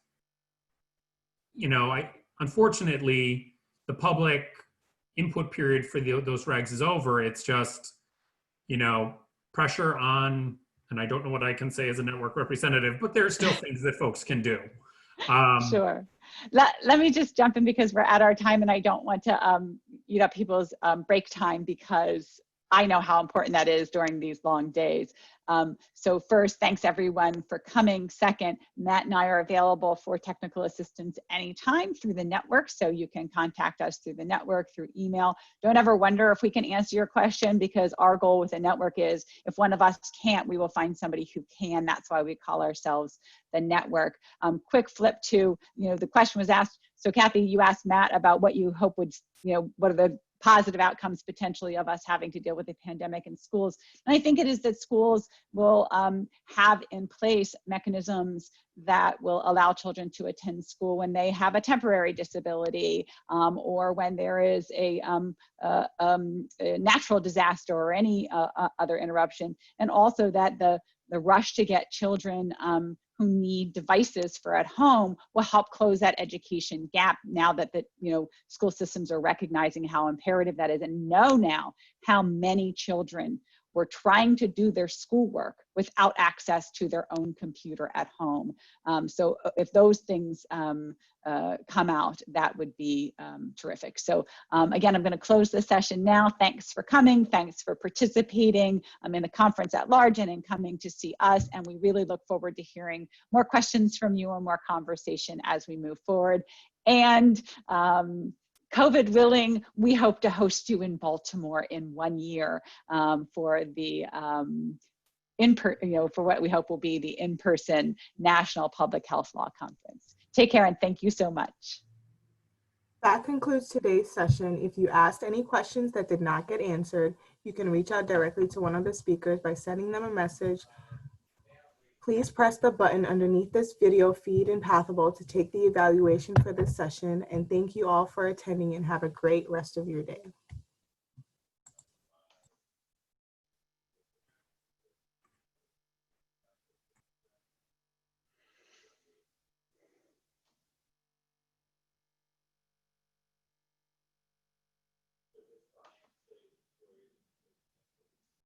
Speaker 2: unfortunately the public input period for those regs is over. It's just pressure on, and I don't know what I can say as a network representative, but there are still things that folks can do.
Speaker 3: Sure. Let me just jump in because we're at our time and I don't want to eat up people's break time, because I know how important that is during these long days. So first, thanks everyone for coming. Second, Matt and I are available for technical assistance anytime through the network. So you can contact us through the network, through email. Don't ever wonder if we can answer your question, because our goal with the network is if one of us can't, we will find somebody who can. That's why we call ourselves the network. Quick flip to, the question was asked. So Kathy, you asked Matt about what you hope would, what are the positive outcomes potentially of us having to deal with the pandemic in schools. And I think it is that schools will have in place mechanisms that will allow children to attend school when they have a temporary disability, or when there is a natural disaster or any other interruption. And also that the rush to get children who need devices for at home will help close that education gap, now that the school systems are recognizing how imperative that is, and know now how many children were trying to do their schoolwork without access to their own computer at home. So if those things come out, that would be terrific. So again, I'm going to close the session now. Thanks for coming. Thanks for participating in the conference at large and in coming to see us. And we really look forward to hearing more questions from you and more conversation as we move forward. And COVID willing, we hope to host you in Baltimore in 1 year for the for what we hope will be the in-person National Public Health Law Conference. Take care and thank you so much.
Speaker 1: That concludes today's session. If you asked any questions that did not get answered, you can reach out directly to one of the speakers by sending them a message. Please press the button underneath this video feed in Pathable to take the evaluation for this session. And thank you all for attending, and have a great rest of your day.